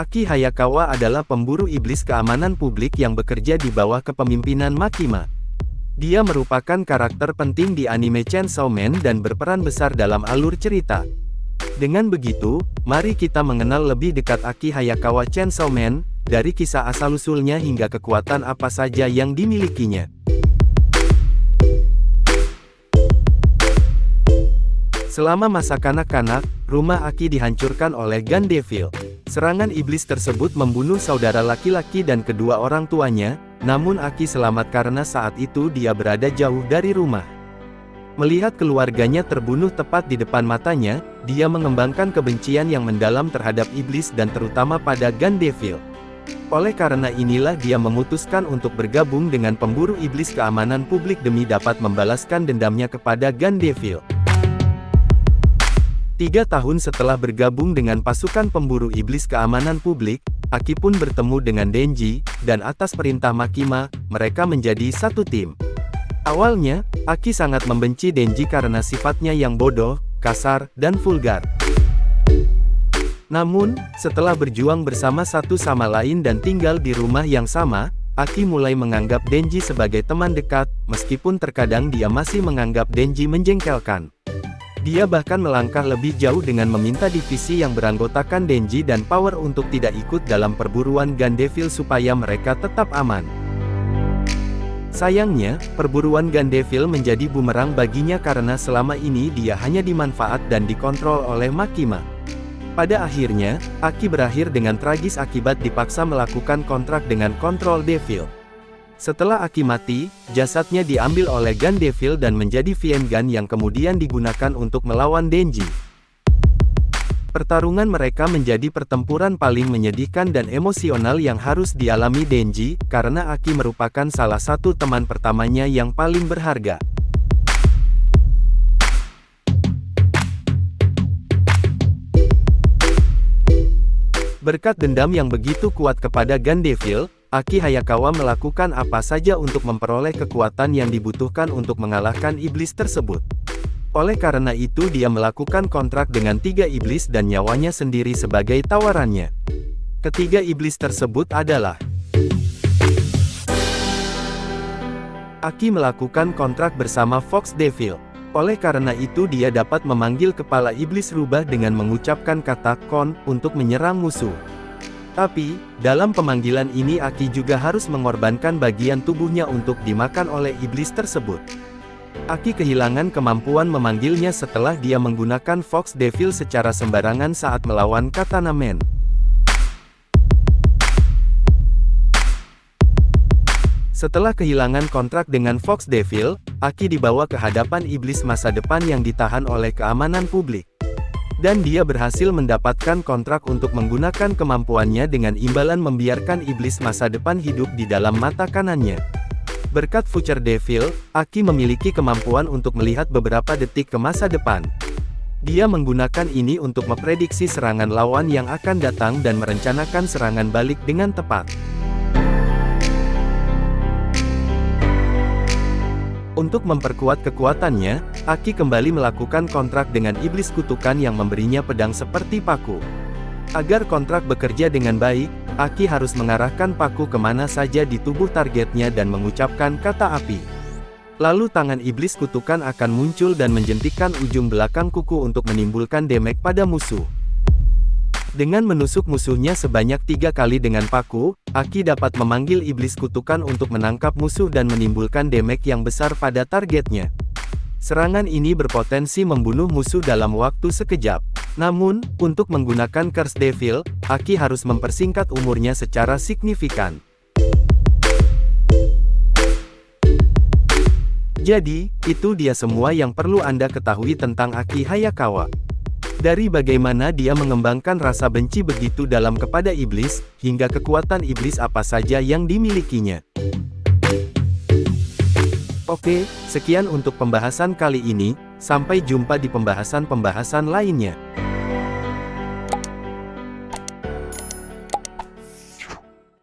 Aki Hayakawa adalah pemburu iblis keamanan publik yang bekerja di bawah kepemimpinan Makima. Dia merupakan karakter penting di anime Chainsaw Man dan berperan besar dalam alur cerita. Dengan begitu, mari kita mengenal lebih dekat Aki Hayakawa Chainsaw Man, dari kisah asal-usulnya hingga kekuatan apa saja yang dimilikinya. Selama masa kanak-kanak, rumah Aki dihancurkan oleh Gun Devil. Serangan iblis tersebut membunuh saudara laki-laki dan kedua orang tuanya, namun Aki selamat karena saat itu dia berada jauh dari rumah. Melihat keluarganya terbunuh tepat di depan matanya, dia mengembangkan kebencian yang mendalam terhadap iblis dan terutama pada Gun Devil. Oleh karena inilah dia memutuskan untuk bergabung dengan pemburu iblis keamanan publik demi dapat membalaskan dendamnya kepada Gun Devil. 3 tahun setelah bergabung dengan pasukan pemburu iblis keamanan publik, Aki pun bertemu dengan Denji, dan atas perintah Makima, mereka menjadi satu tim. Awalnya, Aki sangat membenci Denji karena sifatnya yang bodoh, kasar, dan vulgar. Namun, setelah berjuang bersama satu sama lain dan tinggal di rumah yang sama, Aki mulai menganggap Denji sebagai teman dekat, meskipun terkadang dia masih menganggap Denji menjengkelkan. Dia bahkan melangkah lebih jauh dengan meminta divisi yang beranggotakan Denji dan Power untuk tidak ikut dalam perburuan Gun Devil supaya mereka tetap aman. Sayangnya, perburuan Gun Devil menjadi bumerang baginya karena selama ini dia hanya dimanfaat dan dikontrol oleh Makima. Pada akhirnya, Aki berakhir dengan tragis akibat dipaksa melakukan kontrak dengan Control Devil. Setelah Aki mati, jasadnya diambil oleh Gun Devil dan menjadi Vien Gun yang kemudian digunakan untuk melawan Denji. Pertarungan mereka menjadi pertempuran paling menyedihkan dan emosional yang harus dialami Denji, karena Aki merupakan salah satu teman pertamanya yang paling berharga. Berkat dendam yang begitu kuat kepada Gun Devil, Aki Hayakawa melakukan apa saja untuk memperoleh kekuatan yang dibutuhkan untuk mengalahkan iblis tersebut. Oleh karena itu dia melakukan kontrak dengan 3 iblis dan nyawanya sendiri sebagai tawarannya. Ketiga iblis tersebut adalah: Aki melakukan kontrak bersama Fox Devil. Oleh karena itu dia dapat memanggil kepala iblis rubah dengan mengucapkan kata kon untuk menyerang musuh. Tapi, dalam pemanggilan ini Aki juga harus mengorbankan bagian tubuhnya untuk dimakan oleh iblis tersebut. Aki kehilangan kemampuan memanggilnya setelah dia menggunakan Fox Devil secara sembarangan saat melawan Katana Man. Setelah kehilangan kontrak dengan Fox Devil, Aki dibawa ke hadapan iblis masa depan yang ditahan oleh keamanan publik. Dan dia berhasil mendapatkan kontrak untuk menggunakan kemampuannya dengan imbalan membiarkan iblis masa depan hidup di dalam mata kanannya. Berkat Future Devil, Aki memiliki kemampuan untuk melihat beberapa detik ke masa depan. Dia menggunakan ini untuk memprediksi serangan lawan yang akan datang dan merencanakan serangan balik dengan tepat. Untuk memperkuat kekuatannya, Aki kembali melakukan kontrak dengan iblis kutukan yang memberinya pedang seperti paku. Agar kontrak bekerja dengan baik, Aki harus mengarahkan paku kemana saja di tubuh targetnya dan mengucapkan kata api. Lalu tangan iblis kutukan akan muncul dan menjentikkan ujung belakang kuku untuk menimbulkan damage pada musuh. Dengan menusuk musuhnya sebanyak 3 kali dengan paku, Aki dapat memanggil iblis kutukan untuk menangkap musuh dan menimbulkan damage yang besar pada targetnya. Serangan ini berpotensi membunuh musuh dalam waktu sekejap. Namun, untuk menggunakan Curse Devil, Aki harus mempersingkat umurnya secara signifikan. Jadi, itu dia semua yang perlu Anda ketahui tentang Aki Hayakawa. Dari bagaimana dia mengembangkan rasa benci begitu dalam kepada iblis, hingga kekuatan iblis apa saja yang dimilikinya. Oke, sekian untuk pembahasan kali ini, sampai jumpa di pembahasan-pembahasan lainnya.